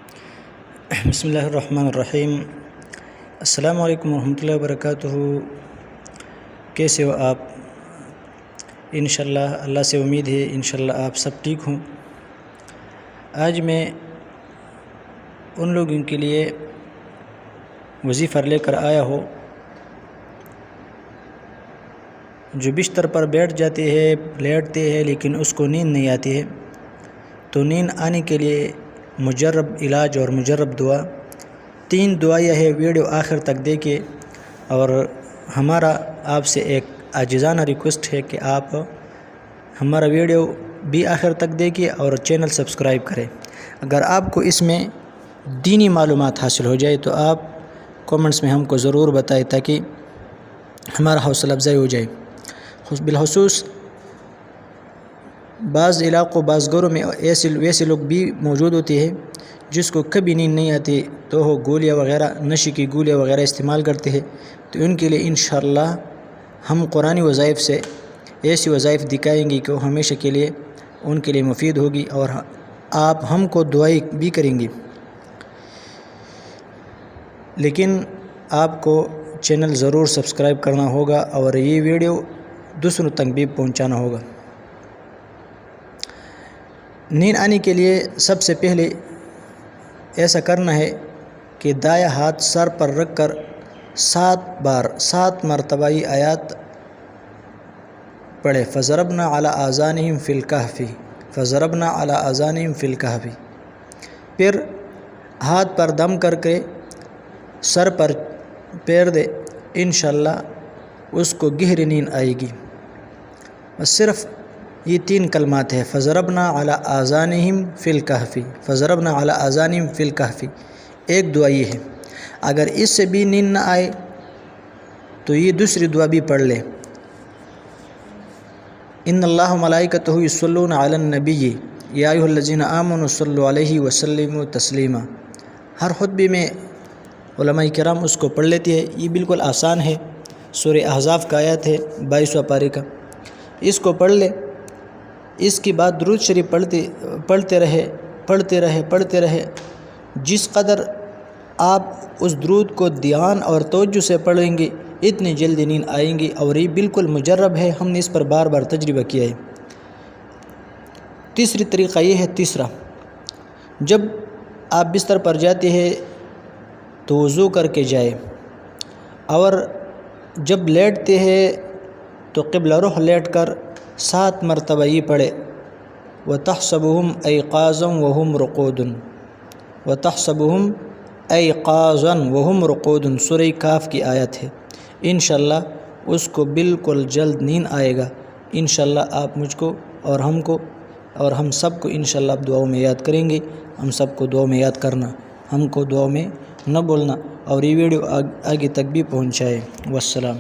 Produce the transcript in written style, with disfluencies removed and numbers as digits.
بسم اللہ الرحمن الرحیم۔ السلام علیکم ورحمۃ اللہ وبرکاتہ۔ کیسے ہو آپ؟ انشاءاللہ اللہ سے امید ہے انشاءاللہ آپ سب ٹھیک ہوں۔ آج میں ان لوگوں کے لیے وظیفہ لے کر آیا ہوں جو بستر پر بیٹھ جاتے ہیں، لیٹتے ہیں، لیکن اس کو نیند نہیں آتی ہے۔ تو نیند آنے کے لیے مجرب علاج اور مجرب دعا 3 دعائیں ہے۔ ویڈیو آخر تک دیکھیں، اور ہمارا آپ سے ایک عاجزانہ ریکویسٹ ہے کہ آپ ہمارا ویڈیو بھی آخر تک دیکھیں اور چینل سبسکرائب کریں۔ اگر آپ کو اس میں دینی معلومات حاصل ہو جائے تو آپ کومنٹس میں ہم کو ضرور بتائیں تاکہ ہمارا حوصلہ افزائی ہو جائے۔ بالخصوص بعض علاقوں، بعض گھروں میں ویسے لوگ بھی موجود ہوتے ہیں جس کو کبھی نیند نہیں آتی، تو وہ گولیاں وغیرہ، نشے کی گولیاں وغیرہ استعمال کرتے ہیں۔ تو ان کے لیے انشاءاللہ ہم قرآنی وظائف سے ایسی وظائف دکھائیں گے کہ وہ ہمیشہ کے لیے ان کے لیے مفید ہوگی، اور آپ ہم کو دعائیں بھی کریں گے۔ لیکن آپ کو چینل ضرور سبسکرائب کرنا ہوگا اور یہ ویڈیو دوسروں تک بھی پہنچانا ہوگا۔ نیند آنے کے لیے سب سے پہلے ایسا کرنا ہے کہ دایاں ہاتھ سر پر رکھ کر 7 مرتبہ یہ آیات پڑھے، فَضَرَبْنَا عَلَىٰ آذَانِهِمْ فِي الْكَهْفِ فَضَرَبْنَا عَلَىٰ آذَانِهِمْ فِي الْكَهْفِ۔ پھر ہاتھ پر دم کر کے سر پر پیر دے، انشاءاللہ اس کو گہری نیند آئے گی۔ بس صرف یہ 3 کلمات ہیں، فَضَرَبْنَا عَلَىٰ آذَانِهِمْ فِي الْكَهْفِ فَضَرَبْنَا عَلَىٰ آذَانِهِمْ فِي الْكَهْفِ۔ ایک دعا یہ ہے۔ اگر اس سے بھی نیند نہ آئے تو یہ دوسری دعا بھی پڑھ لے، ان اللہ ملائکتہ یصلون علی النبی یا ایھا الذین آمنوا صلوا علیہ وسلموا تسلیما۔ ہر خطبے میں علماء کرام اس کو پڑھ لیتے ہیں۔ یہ بالکل آسان ہے، سورہ احزاب کا آیت ہے 22واں پارے کا۔ اس کو پڑھ لے، اس کے بعد درود شریف پڑھتے رہے۔ جس قدر آپ اس درود کو دھیان اور توجہ سے پڑھیں گے اتنی جلدی نیند آئیں گی، اور یہ بالکل مجرب ہے، ہم نے اس پر بار بار تجربہ کیا ہے۔ تیسری طریقہ یہ ہے، جب آپ بستر پر جاتے ہیں تو وضو کر کے جائے، اور جب لیٹتے ہیں تو قبلہ رخ لیٹ کر 7 مرتبہ یہ پڑھے، وَتَحْسَبُهُمْ أَيْقَاظًا وَهُمْ رُقُودٌ وَتَحْسَبُهُمْ أَيْقَاظًا وَهُمْ رُقُودٌ۔ سورہ کہف کی آیت ہے۔ انشاءاللہ اس کو بالکل جلد نیند آئے گا۔ انشاءاللہ آپ مجھ کو اور ہم کو اور ہم سب کو انشاءاللہ آپ دعاؤں میں یاد کریں گے۔ ہم سب کو دعاؤں میں یاد کرنا، ہم کو دعاؤں میں نہ بولنا، اور یہ ویڈیو آگے تک بھی پہنچائے۔ والسلام۔